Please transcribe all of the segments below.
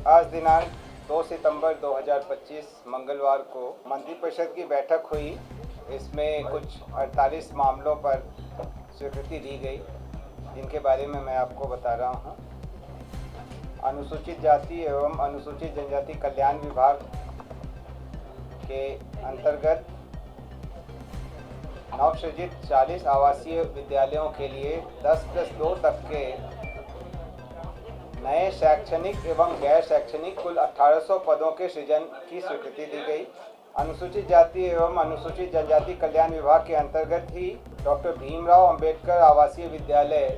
आज दिनांक 2 सितंबर 2025 मंगलवार को मंत्रिपरिषद की बैठक हुई। इसमें कुछ 48 मामलों पर स्वीकृति दी गई, जिनके बारे में मैं आपको बता रहा हूं। अनुसूचित जाति एवं अनुसूचित जनजाति कल्याण विभाग के अंतर्गत नवसृजित 40 आवासीय विद्यालयों के लिए 10+2 तक के नए शैक्षणिक एवं गैर शैक्षणिक कुल 1800 पदों के सृजन की स्वीकृति दी गई। अनुसूचित जाति एवं अनुसूचित जनजाति कल्याण विभाग के अंतर्गत ही डॉक्टर भीमराव अंबेडकर आवासीय विद्यालय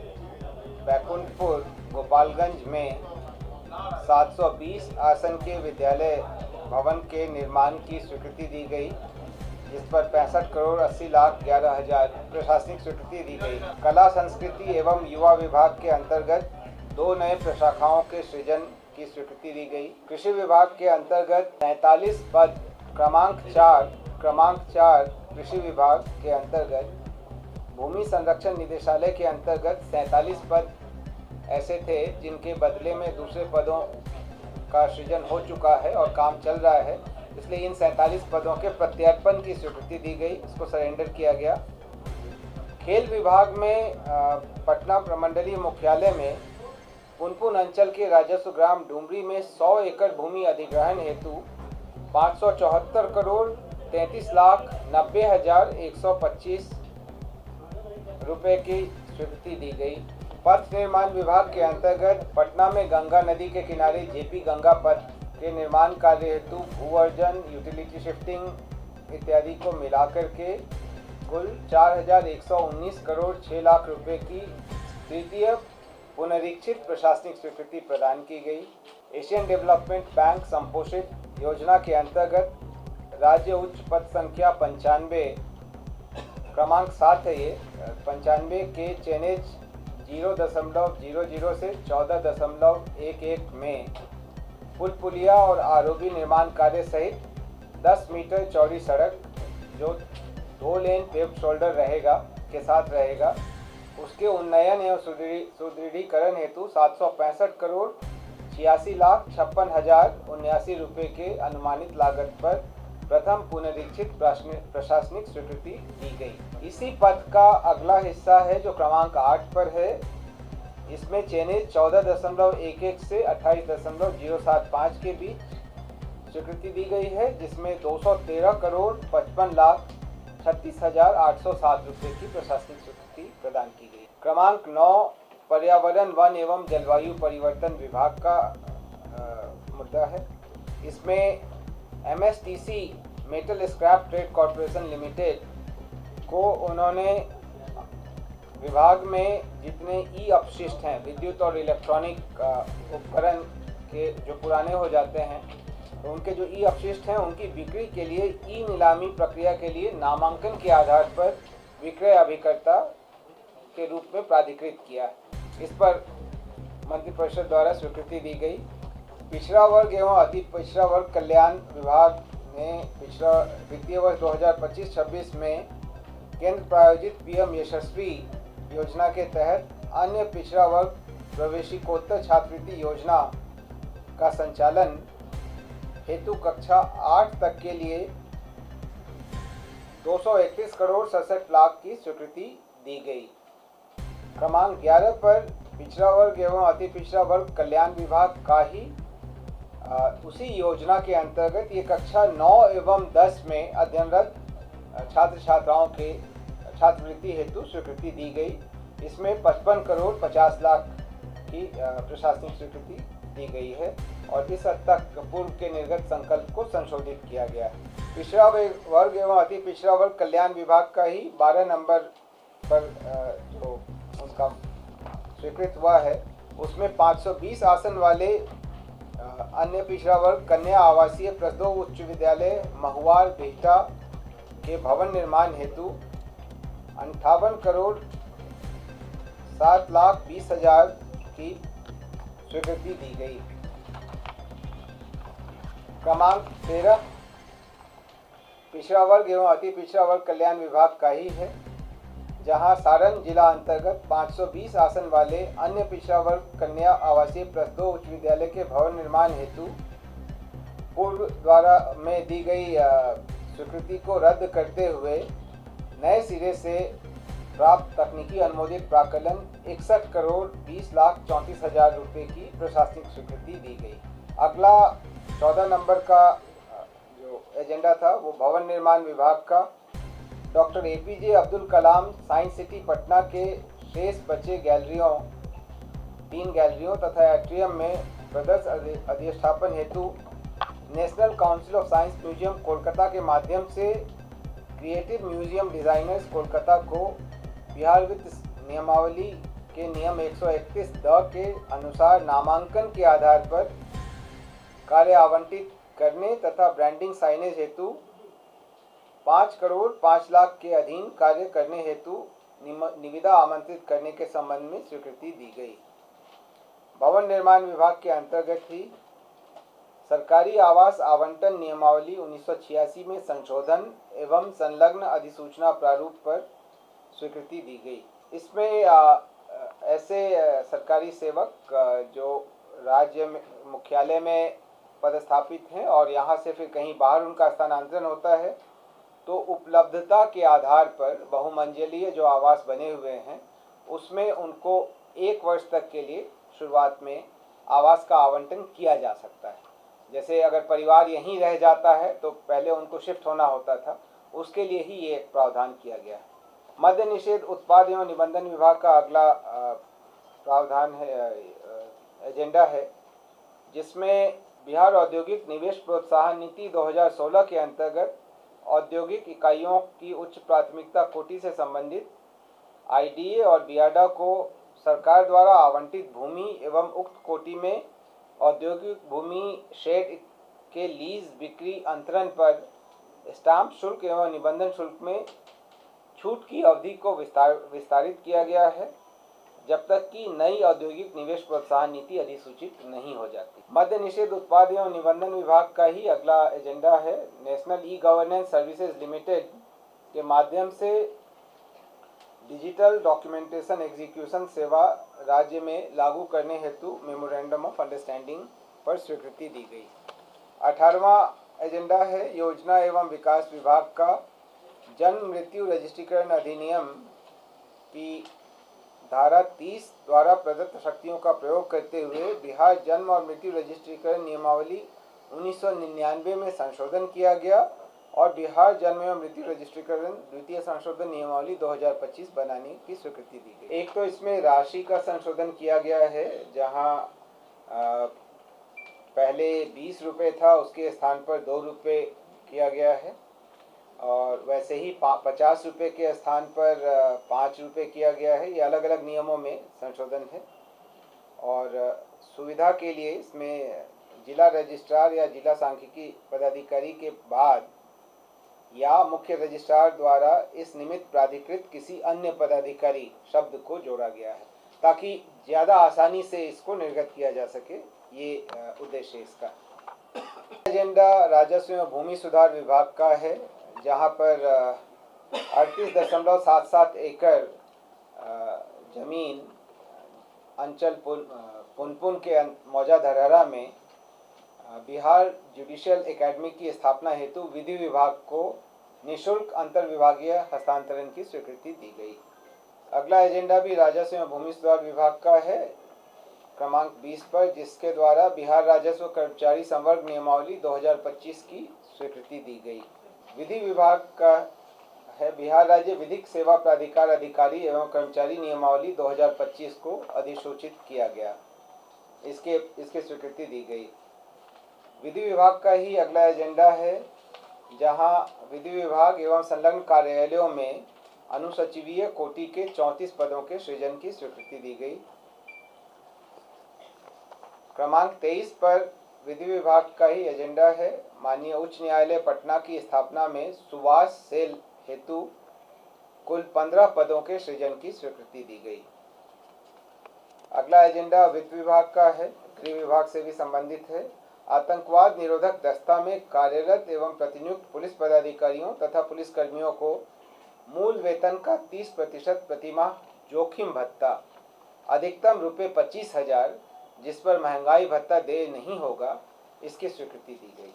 बैकुंठपुर गोपालगंज में 720 आसन के विद्यालय भवन के निर्माण की स्वीकृति दी गई, जिस पर 65 करोड़ 80 लाख 11 हजार प्रशासनिक स्वीकृति दी गई। कला संस्कृति एवं युवा विभाग के अंतर्गत 2 नए प्रशाखाओं के सृजन की स्वीकृति दी गई। कृषि विभाग के अंतर्गत 43 पद क्रमांक 4 कृषि विभाग के अंतर्गत भूमि संरक्षण निदेशालय के अंतर्गत 47 पद ऐसे थे जिनके बदले में दूसरे पदों का सृजन हो चुका है और काम चल रहा है, इसलिए इन 47 पदों के प्रत्यर्पण की स्वीकृति दी गई, इसको सरेंडर किया गया। खेल विभाग में पटना प्रमंडलीय मुख्यालय में पुनपुन अंचल के राजस्व ग्राम डुमरी में 100 एकड़ भूमि अधिग्रहण हेतु 574 करोड़ 33 लाख 90 हजार 125 रुपये की स्वीकृति दी गई। पथ निर्माण विभाग के अंतर्गत पटना में गंगा नदी के किनारे जेपी गंगा पथ के निर्माण कार्य हेतु भू-अर्जन, यूटिलिटी शिफ्टिंग इत्यादि को मिलाकर के कुल 4119 करोड़ 6 लाख रुपए की तृतीय पुनरीक्षित प्रशासनिक स्वीकृति प्रदान की गई। एशियन डेवलपमेंट बैंक संपोषित योजना के अंतर्गत राज्य उच्च पथ संख्या 95 क्रमांक 7 है। ये 95 के चेनेज 0.00 से 14.11 में पुल पुलिया और आरओबी निर्माण कार्य सहित 10 मीटर चौड़ी सड़क जो 2 लेन पेव्ड शोल्डर रहेगा के साथ रहेगा, उसके उन्नयन एवं सुदृढ़ीकरण हेतु 765 करोड़ 86 लाख 56 हजार 79 रुपये के अनुमानित लागत पर प्रथम पुनरीक्षित प्रशासनिक स्वीकृति दी गई। इसी पथ का अगला हिस्सा है जो क्रमांक 8 पर है। इसमें चेनेज 14.11 से 28.075 के बीच स्वीकृति दी गई है, जिसमें 213 करोड़ 55 लाख 36 हजार 807 रुपये की प्रशासनिक स्वीकृति प्रदान की गई। क्रमांक 9 पर्यावरण, वन एवं जलवायु परिवर्तन विभाग का मुद्दा है। इसमें MSTC metal scrap trade corporation limited को उन्होंने विभाग में जितने ई अपशिष्ट हैं, विद्युत और इलेक्ट्रॉनिक उपकरण के जो पुराने हो जाते हैं, तो उनके जो ई अपशिष्ट हैं उनकी बिक्री के लिए ई नीलामी प्रक्रिया के लिए नामांकन के आधार पर विक्रय अभिकर्ता के रूप में प्राधिकृत किया। इस पर मंत्रिपरिषद द्वारा स्वीकृति दी गई। पिछड़ा वर्ग एवं अति पिछड़ा वर्ग कल्याण विभाग ने पिछड़ा वित्तीय वर्ष 2025-26 में केंद्र प्रायोजित PM यशस्वी योजना के तहत अन्य पिछड़ा वर्ग प्रवेशिकोत्तर छात्रवृत्ति योजना का संचालन हेतु कक्षा 8 तक के लिए 231 करोड़ 67 लाख की स्वीकृति दी गई। क्रमांक 11 पर पिछड़ा वर्ग एवं अति पिछड़ा वर्ग कल्याण विभाग का ही उसी योजना के अंतर्गत ये कक्षा 9 एवं 10 में अध्ययनरत छात्र छात्राओं के छात्रवृत्ति हेतु स्वीकृति दी गई। इसमें 55 करोड़ 50 लाख की प्रशासनिक स्वीकृति दी गई है और इस हद तक पूर्व के निर्गत संकल्प को संशोधित किया गया है। पिछड़ा वर्ग एवं अति पिछड़ा वर्ग कल्याण विभाग का ही 12 नंबर पर जो उनका स्वीकृत हुआ है, उसमें 520 आसन वाले अन्य पिछड़ा वर्ग कन्या आवासीय प्रदो उच्च विद्यालय महुआर बिहटा के भवन निर्माण हेतु 58 करोड़ 7 लाख 20 हजार की स्वीकृति दी गई। क्रमांक 13 पिछड़ा वर्ग एवं अति पिछड़ा वर्ग कल्याण विभाग का ही है। जहां सारण जिला अंतर्गत 520 आसन वाले अन्य पिछड़ा वर्ग कन्या आवासीय प्लस 2 उच्च विद्यालय के भवन निर्माण हेतु पूर्व द्वारा में दी गई स्वीकृति को रद्द करते हुए नए सिरे से प्राप्त तकनीकी अनुमोदित प्राकलन 61 करोड़ 20,34,000 रुपये की प्रशासनिक स्वीकृति दी गई। अगला 14 नंबर का जो एजेंडा था वो भवन निर्माण विभाग का doctor APJ Abdul Kalam science city Patna के शेष बचे गैलरियों 3 गैलरियों तथा एट्रियम में प्रदर्शन अधिष्ठापन हेतु national council of science museum Kolkata के माध्यम से क्रिएटिव म्यूजियम डिज़ाइनर्स कोलकाता को बिहार वित्त नियमावली के नियम 131 द के अनुसार नामांकन के आधार पर कार्य आवंटित करने तथा ब्रांडिंग साइनेज हेतु 5 करोड़ 5 लाख के अधीन कार्य करने हेतु निविदा आमंत्रित करने के संबंध में स्वीकृति दी गई। भवन निर्माण विभाग के अंतर्गत ही सरकारी आवास आवंटन नियमावली 1986 में संशोधन एवं संलग्न अधिसूचना प्रारूप पर स्वीकृति दी गई। इसमें ऐसे सरकारी सेवक जो राज्य में मुख्यालय में पदस्थापित हैं और यहाँ से फिर कहीं बाहर उनका स्थानांतरण होता है तो उपलब्धता के आधार पर बहुमंजिलीय जो आवास बने हुए हैं उसमें उनको 1 वर्ष तक के लिए शुरुआत में आवास का आवंटन किया जा सकता है। जैसे अगर परिवार यहीं रह जाता है तो पहले उनको शिफ्ट होना होता था, उसके लिए ही ये प्रावधान किया गया है। मद्य निषेध उत्पाद एवं निबंधन विभाग का अगला प्रावधान है एजेंडा है जिसमें बिहार औद्योगिक निवेश प्रोत्साहन नीति 2016 के अंतर्गत औद्योगिक इकाइयों की उच्च प्राथमिकता कोटि से संबंधित IDA और बियाडा को सरकार द्वारा आवंटित भूमि एवं उक्त कोटि में औद्योगिक भूमि शेड के लीज बिक्री अंतरण पर स्टाम्प शुल्क एवं निबंधन शुल्क में छूट की अवधि को विस्तारित किया गया है जब तक कि नई औद्योगिक निवेश प्रोत्साहन नीति अधिसूचित नहीं हो जाती। मद्य निषेध उत्पाद एवं निबंधन विभाग का ही अगला एजेंडा है नेशनल ई-गवर्नेंस सर्विसेज लिमिटेड के माध्यम से डिजिटल डॉक्यूमेंटेशन एग्जीक्यूशन सेवा राज्य में लागू करने हेतु मेमोरेंडम ऑफ अंडरस्टैंडिंग पर स्वीकृति दी गई। 18वां एजेंडा है योजना एवं विकास विभाग का जन्म मृत्यु रजिस्ट्रीकरण अधिनियम की धारा 30 द्वारा प्रदत्त शक्तियों का प्रयोग करते हुए बिहार जन्म और मृत्यु रजिस्ट्रीकरण नियमावली 1999 में संशोधन किया गया और बिहार जन्म एवं मृत्यु रजिस्ट्रीकरण द्वितीय संशोधन नियमावली 2025 बनाने की स्वीकृति दी गई। एक तो इसमें राशि का संशोधन किया गया है जहां पहले 20 रुपये था उसके स्थान पर 2 रुपये किया गया है और वैसे ही 50 रुपये के स्थान पर 5 रुपये किया गया है। ये अलग अलग नियमों में संशोधन है और सुविधा के लिए इसमें जिला रजिस्ट्रार या जिला सांख्यिकी पदाधिकारी के बाद या मुख्य रजिस्ट्रार द्वारा इस निमित्त प्राधिकृत किसी अन्य पदाधिकारी शब्द को जोड़ा गया है ताकि ज़्यादा आसानी से इसको निर्गत किया जा सके। ये उद्देश्य इसका। एजेंडा राजस्व एवं भूमि सुधार विभाग का है जहां पर 38.77 एकड़ जमीन अंचल पुनपुन के मौजा धरहरा में बिहार जुडिशियल एकेडमी की स्थापना हेतु विधि विभाग को निःशुल्क अंतर विभागीय हस्तांतरण की स्वीकृति दी गई। अगला एजेंडा भी राजस्व एवं भूमि सुधार विभाग का है क्रमांक 20 पर जिसके द्वारा बिहार राजस्व कर्मचारी संवर्ग नियमावली 2025 की स्वीकृति दी गई। विधि विभाग का है बिहार राज्य विधिक सेवा प्राधिकार अधिकारी एवं कर्मचारी नियमावली 2025 को अधिसूचित किया गया, इसके स्वीकृति दी गई। विधि विभाग का ही अगला एजेंडा है जहां विधि विभाग एवं संलग्न कार्यालयों में अनुसचिवीय कोटि के 34 पदों के सृजन की स्वीकृति दी गई। क्रमांक 23 पर विधि विभाग का ही एजेंडा है माननीय उच्च न्यायालय पटना की स्थापना में सुवास सेल हेतु कुल 15 पदों के सृजन की स्वीकृति दी गई। अगला एजेंडा वित्त विभाग का है, गृह विभाग से भी संबंधित है। आतंकवाद निरोधक दस्ता में कार्यरत एवं प्रतिनियुक्त पुलिस पदाधिकारियों तथा पुलिस कर्मियों को मूल वेतन का 30% प्रतिमाह जोखिम भत्ता अधिकतम रुपये 25,000, जिस पर महंगाई भत्ता देय नहीं होगा, इसकी स्वीकृति दी गई।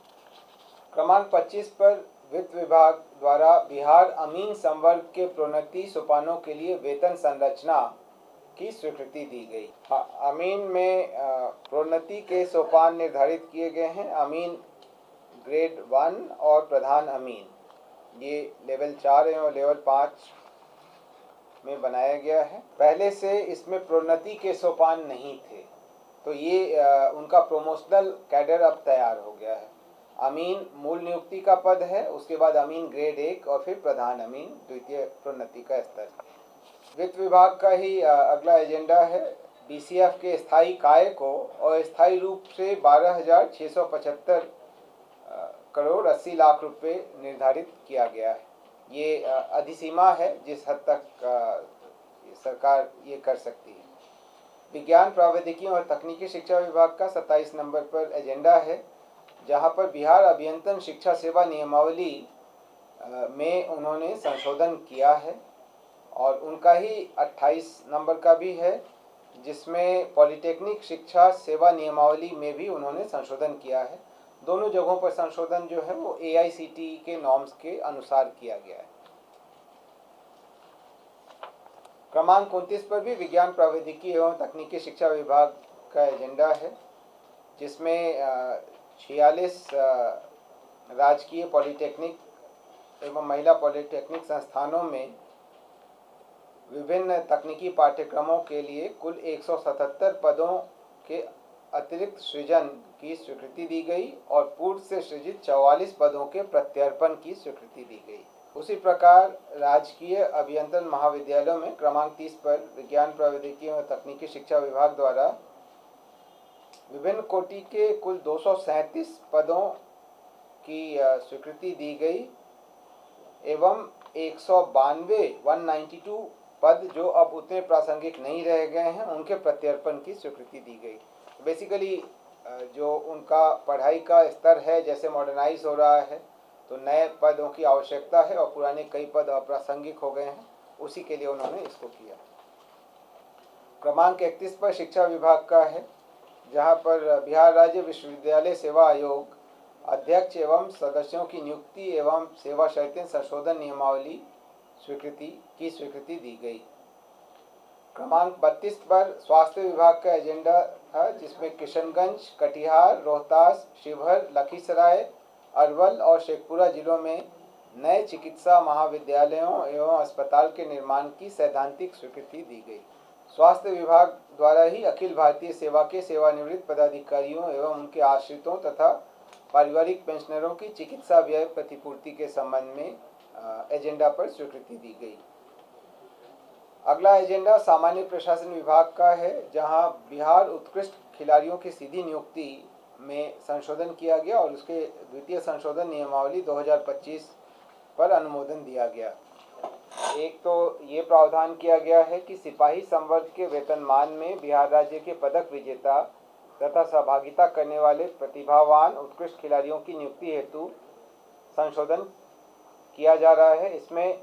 क्रमांक 25 पर वित्त विभाग द्वारा बिहार अमीन संवर्ग के प्रोन्नति सोपानों के लिए वेतन संरचना की स्वीकृति दी गई। अमीन में प्रोन्नति के सोपान निर्धारित किए गए हैं। अमीन ग्रेड 1 और प्रधान अमीन, ये लेवल 4 और लेवल 5 में बनाया गया है। पहले से इसमें प्रोन्नति के सोपान नहीं थे, तो ये उनका प्रोमोशनल कैडर अब तैयार हो गया है। अमीन मूल नियुक्ति का पद है, उसके बाद अमीन ग्रेड 1 और फिर प्रधान अमीन द्वितीय प्रोन्नति का स्तर। वित्त विभाग का ही अगला एजेंडा है। बीसीएफ के स्थायी काय को अस्थायी रूप से 12,675 करोड़ 80 लाख रुपए निर्धारित किया गया है। ये अधिसीमा है जिस हद तक सरकार ये कर सकती है। विज्ञान प्रौद्योगिकी और तकनीकी शिक्षा विभाग का 27 नंबर पर एजेंडा है, जहां पर बिहार अभियंत्रण शिक्षा सेवा नियमावली में उन्होंने संशोधन किया है, और उनका ही 28 नंबर का भी है, जिसमें पॉलिटेक्निक शिक्षा सेवा नियमावली में भी उन्होंने संशोधन किया है। दोनों जगहों पर संशोधन जो है वो AICTE के नॉर्म्स के अनुसार किया गया है। क्रमांक 29 पर भी विज्ञान प्रौद्योगिकी एवं तकनीकी शिक्षा विभाग का एजेंडा है, जिसमें 46 राजकीय पॉलिटेक्निक एवं महिला पॉलिटेक्निक संस्थानों में विभिन्न तकनीकी पाठ्यक्रमों के लिए कुल 177 पदों के अतिरिक्त सृजन की स्वीकृति दी गई और पूर्व से सृजित 44 पदों के प्रत्यर्पण की स्वीकृति दी गई। उसी प्रकार राजकीय अभियंत्रण महाविद्यालयों में क्रमांक 30 पर विज्ञान प्रौद्योगिकी एवं तकनीकी शिक्षा विभाग द्वारा विभिन्न कोटि के कुल 237 पदों की स्वीकृति दी गई एवं 192 पद जो अब उतने प्रासंगिक नहीं रह गए हैं, उनके प्रत्यर्पण की स्वीकृति दी गई। बेसिकली जो उनका पढ़ाई का स्तर है जैसे मॉडर्नाइज हो रहा है, तो नए पदों की आवश्यकता है और पुराने कई पद अप्रासंगिक हो गए हैं, उसी के लिए उन्होंने इसको किया। क्रमांक 31 पर शिक्षा विभाग का है, जहां पर बिहार राज्य विश्वविद्यालय सेवा आयोग अध्यक्ष एवं सदस्यों की नियुक्ति एवं सेवा शर्तें संशोधन नियमावली की स्वीकृति दी गई। क्रमांक 32 पर स्वास्थ्य विभाग का एजेंडा था, जिसमें किशनगंज, कटिहार, रोहतास, शिवहर, लखीसराय, अरवल और शेखपुरा जिलों में नए चिकित्सा महाविद्यालयों एवं अस्पताल के निर्माण की सैद्धांतिक स्वीकृति दी गई। स्वास्थ्य विभाग द्वारा ही अखिल भारतीय सेवा के सेवानिवृत्त पदाधिकारियों एवं उनके आश्रितों तथा पारिवारिक पेंशनरों की चिकित्सा व्यय प्रतिपूर्ति के संबंध में एजेंडा पर स्वीकृति दी गई। अगला एजेंडा सामान्य प्रशासन विभाग का है, जहां बिहार उत्कृष्ट खिलाड़ियों की सीधी नियुक्ति में संशोधन किया गया और उसके द्वितीय संशोधन नियमावली 2025 पर अनुमोदन दिया गया। एक तो ये प्रावधान किया गया है कि सिपाही संवर्ग के वेतनमान में बिहार राज्य के पदक विजेता तथा सहभागिता करने वाले प्रतिभावान उत्कृष्ट खिलाड़ियों की नियुक्ति हेतु संशोधन किया जा रहा है। इसमें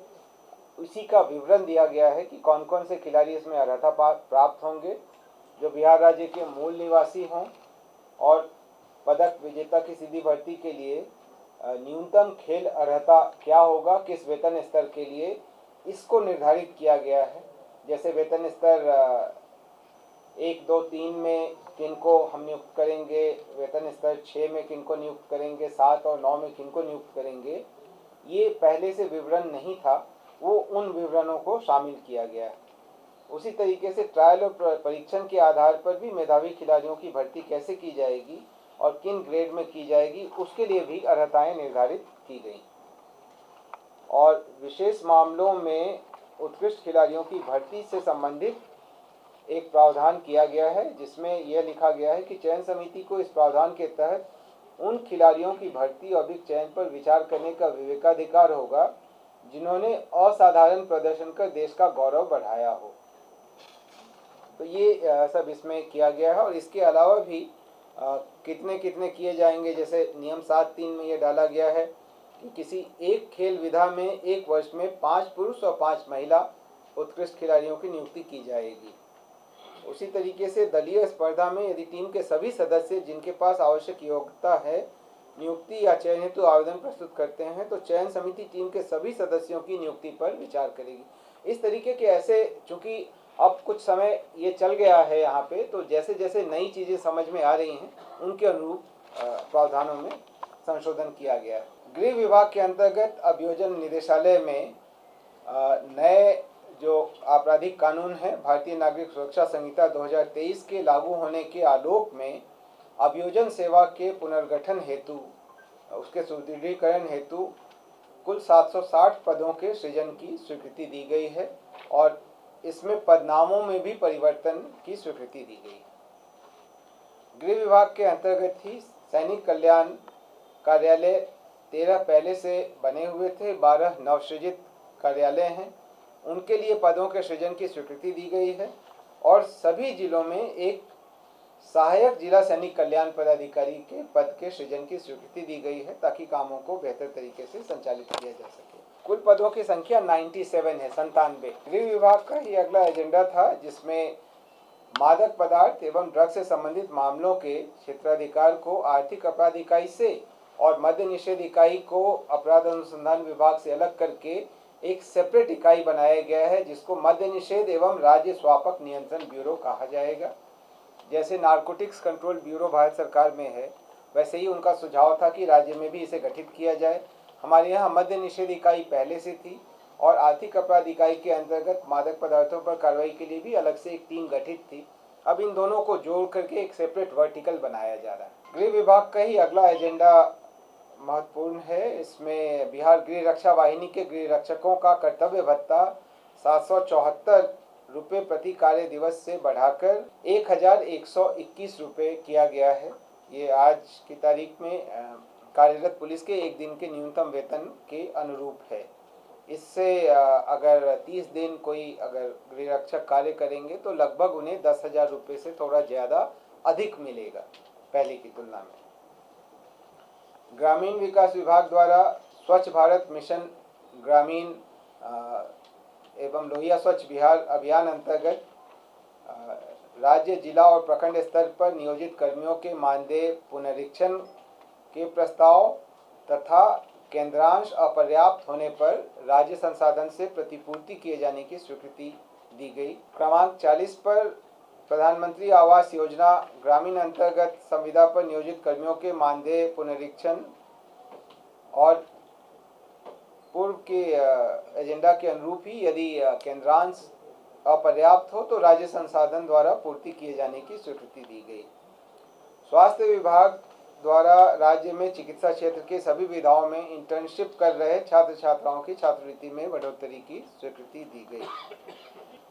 उसी का विवरण दिया गया है कि कौन कौन से खिलाड़ी इसमें अर्हता प्राप्त होंगे, जो बिहार राज्य के मूल निवासी हों और पदक विजेता की सीधी भर्ती के लिए न्यूनतम खेल अर्हता क्या होगा, किस वेतन स्तर के लिए, इसको निर्धारित किया गया है। जैसे वेतन स्तर 1, 2, 3 में किनको हम नियुक्त करेंगे, वेतन स्तर 6 में किनको नियुक्त करेंगे, 7 और 9 में किनको नियुक्त करेंगे, ये पहले से विवरण नहीं था, वो उन विवरणों को शामिल किया गया है। उसी तरीके से ट्रायल और परीक्षण के आधार पर भी मेधावी खिलाड़ियों की भर्ती कैसे की जाएगी और किन ग्रेड में की जाएगी, उसके लिए भी अर्हताएं निर्धारित की गई। और विशेष मामलों में उत्कृष्ट खिलाड़ियों की भर्ती से संबंधित एक प्रावधान किया गया है, जिसमें यह लिखा गया है कि चयन समिति को इस प्रावधान के तहत उन खिलाड़ियों की भर्ती और चयन पर विचार करने का विवेकाधिकार होगा जिन्होंने असाधारण प्रदर्शन कर देश का गौरव बढ़ाया हो। तो ये सब इसमें किया गया है। और इसके अलावा भी कितने कितने किए जाएंगे, जैसे नियम 7(3) में ये डाला गया है कि किसी एक खेल विधा में एक वर्ष में 5 पुरुष और 5 महिला उत्कृष्ट खिलाड़ियों की नियुक्ति की जाएगी। उसी तरीके से दलीय स्पर्धा में यदि टीम के सभी सदस्य जिनके पास आवश्यक योग्यता है नियुक्ति या चयन हेतु आवेदन प्रस्तुत करते हैं तो चयन समिति टीम के सभी सदस्यों की नियुक्ति पर विचार करेगी। इस तरीके के ऐसे, चूंकि अब कुछ समय ये चल गया है यहाँ पे, तो जैसे जैसे नई चीज़ें समझ में आ रही हैं उनके अनुरूप प्रावधानों में संशोधन किया गया है। गृह विभाग के अंतर्गत अभियोजन निदेशालय में नए जो आपराधिक कानून है भारतीय नागरिक सुरक्षा संहिता 2023 के लागू होने के आलोक में अभियोजन सेवा के पुनर्गठन हेतु, उसके सुदृढ़ीकरण हेतु कुल 760 पदों के सृजन की स्वीकृति दी गई है और इसमें पदनामों में भी परिवर्तन की स्वीकृति दी गई। गृह विभाग के अंतर्गत ही सैनिक कल्याण कार्यालय 13 पहले से बने हुए थे, 12 नवसृजित कार्यालय हैं, उनके लिए पदों के सृजन की स्वीकृति दी गई है और सभी जिलों में एक सहायक जिला सैनिक कल्याण पदाधिकारी के पद के सृजन की स्वीकृति दी गई है ताकि कामों को बेहतर तरीके से संचालित किया जा सके। कुल पदों की संख्या 97 है, 97। गृह विभाग का ही अगला एजेंडा था जिसमें मादक पदार्थ एवं ड्रग्स से संबंधित मामलों के क्षेत्राधिकार को आर्थिक अपराध इकाई से और मद्य निषेध इकाई को अपराध अनुसंधान विभाग से अलग करके एक सेपरेट इकाई बनाया गया है जिसको मद्य निषेध एवं राज्य स्वापक नियंत्रण ब्यूरो कहा जाएगा। जैसे नारकोटिक्स कंट्रोल ब्यूरो भारत सरकार में है, वैसे ही उनका सुझाव था कि राज्य में भी इसे गठित किया जाए। हमारे यहाँ मद्य निषेध इकाई पहले से थी और आर्थिक अपराध इकाई के अंतर्गत मादक पदार्थों पर कार्रवाई के लिए भी अलग से एक टीम गठित थी। अब इन दोनों को जोड़ करके एक सेपरेट वर्टिकल बनाया जा रहा है। गृह विभाग का ही अगला एजेंडा महत्वपूर्ण है। इसमें बिहार गृह रक्षा वाहिनी के गृह रक्षकों का कर्तव्य भत्ता 774 रुपये प्रति कार्य दिवस से बढ़ाकर 1121 रुपये किया गया है। ये आज की तारीख में कार्यरत पुलिस के एक दिन के न्यूनतम वेतन के अनुरूप है। इससे अगर 30 दिन कोई अगर गृह रक्षक कार्य करेंगे तो लगभग उन्हें 10,000 रुपये से थोड़ा ज़्यादा अधिक मिलेगा पहले की तुलना में। ग्रामीण विकास विभाग द्वारा स्वच्छ भारत मिशन ग्रामीण एवं लोहिया स्वच्छ बिहार अभियान अंतर्गत राज्य, जिला और प्रखंड स्तर पर नियोजित कर्मियों के मानदेय पुनरीक्षण के प्रस्ताव तथा केंद्रांश अपर्याप्त होने पर राज्य संसाधन से प्रतिपूर्ति किए जाने की स्वीकृति दी गई। क्रमांक 40 पर प्रधानमंत्री आवास योजना ग्रामीण अंतर्गत संविदा पर नियोजित कर्मियों के मानदेय पुनरीक्षण और पूर्व के एजेंडा के अनुरूप ही यदि केंद्रांश अपर्याप्त हो तो राज्य संसाधन द्वारा पूर्ति किए जाने की स्वीकृति दी गई। स्वास्थ्य विभाग द्वारा राज्य में चिकित्सा क्षेत्र के सभी विधाओं में इंटर्नशिप कर रहे छात्र छात्राओं की छात्रवृत्ति में बढ़ोतरी की स्वीकृति दी गई।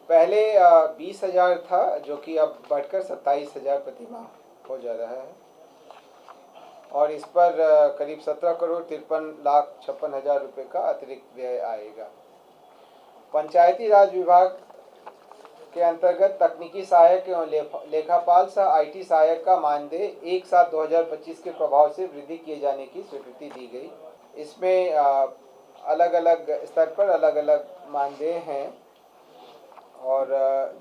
पहले 20,000 था जो कि अब बढ़कर 27,000 प्रति माह हो जा रहा है और इस पर करीब 17,53,56,000 रुपये का अतिरिक्त व्यय आएगा। पंचायती राज विभाग के अंतर्गत तकनीकी सहायक एवं लेखापाल सह IT सहायक का मानदेय 1/7/2025 के प्रभाव से वृद्धि किए जाने की स्वीकृति दी गई। इसमें अलग अलग स्तर पर अलग अलग मानदेय हैं और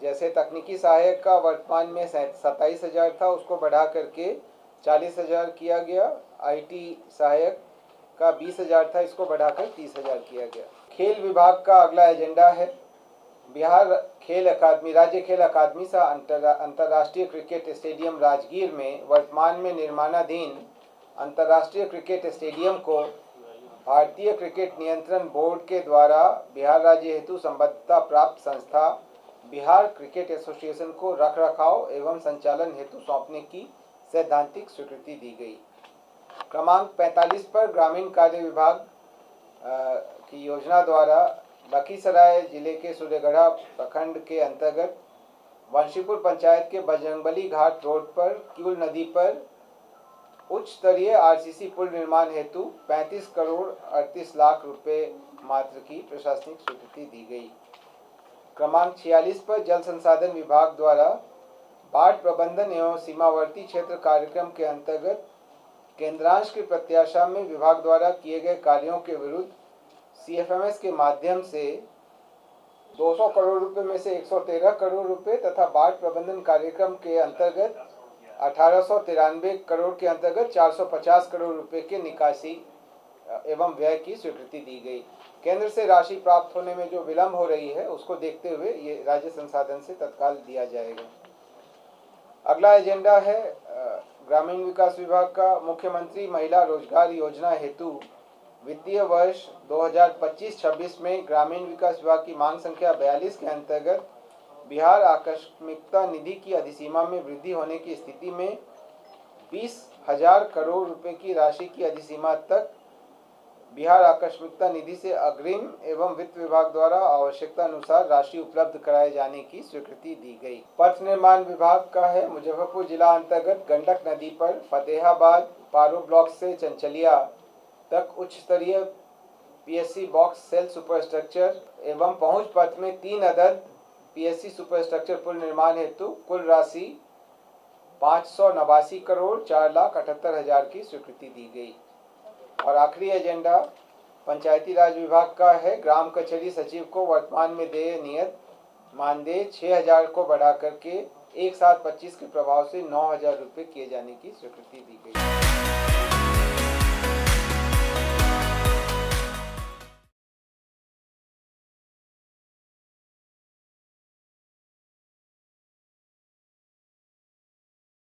जैसे तकनीकी सहायक का वर्तमान में 27,000 था, उसको बढ़ा करके 40,000 किया गया। IT सहायक का 20,000 था, इसको बढ़ाकर 30,000 किया गया। खेल विभाग का अगला एजेंडा है बिहार खेल अकादमी, राज्य खेल अकादमी सह अंतर्राष्ट्रीय क्रिकेट स्टेडियम राजगीर में वर्तमान में निर्माणाधीन अंतर्राष्ट्रीय क्रिकेट स्टेडियम को भारतीय क्रिकेट नियंत्रण बोर्ड के द्वारा बिहार राज्य हेतु संबद्धता प्राप्त संस्था बिहार क्रिकेट एसोसिएशन को रखरखाव एवं संचालन हेतु सौंपने की सैद्धांतिक स्वीकृति दी गई। क्रमांक 45 पर ग्रामीण कार्य विभाग की योजना द्वारा लखीसराय जिले के सूर्यगढ़ा प्रखंड के अंतर्गत वंशीपुर पंचायत के बजरंगबली घाट रोड पर किउल नदी पर उच्च स्तरीय RCC पुल निर्माण हेतु 35 करोड़ 38 लाख रुपए मात्र की प्रशासनिक स्वीकृति दी गई। क्रमांक 46 पर जल संसाधन विभाग द्वारा बाढ़ प्रबंधन एवं सीमावर्ती क्षेत्र कार्यक्रम के अंतर्गत केंद्रांश की प्रत्याशा में विभाग द्वारा किए गए कार्यों के विरुद्ध CFMS के माध्यम से 200 करोड़ रुपए में से 113 करोड़ रुपए तथा बाढ़ प्रबंधन कार्यक्रम के अंतर्गत 1893 करोड़ के अंतर्गत 450 करोड़ रुपए के निकासी एवं व्यय की स्वीकृति दी गई। केंद्र से राशि प्राप्त होने में जो विलंब हो रही है उसको देखते हुए ये राज्य संसाधन से तत्काल दिया जाएगा। अगला एजेंडा है ग्रामीण विकास विभाग का मुख्यमंत्री महिला रोजगार योजना हेतु वित्तीय वर्ष 2025-26 में ग्रामीण विकास विभाग की मांग संख्या 42 के अंतर्गत बिहार आकस्मिकता निधि की अधिसीमा में वृद्धि होने की स्थिति में 20,000 करोड़ रुपए की राशि की अधिसीमा तक बिहार आकस्मिकता निधि से अग्रिम एवं वित्त विभाग द्वारा आवश्यकता अनुसार राशि उपलब्ध कराए जाने की स्वीकृति दी गई। पथ निर्माण विभाग का है मुजफ्फरपुर जिला अंतर्गत गंडक नदी पर फतेहाबाद पारो ब्लॉक से चंचलिया तक उच्च स्तरीय PSC बॉक्स सेल सुपरस्ट्रक्चर एवं पहुंच पथ में 3 अदद PSC सुपरस्ट्रक्चर पुल निर्माण हेतु कुल राशि 589 करोड़ 4,78,000 की स्वीकृति दी गई। और आखिरी एजेंडा पंचायती राज विभाग का है। ग्राम कचहरी सचिव को वर्तमान में देय नियत मानदेय 6,000 को बढ़ा करके 1/7/25 के प्रभाव से 9,000 रुपये किए जाने की स्वीकृति दी गई।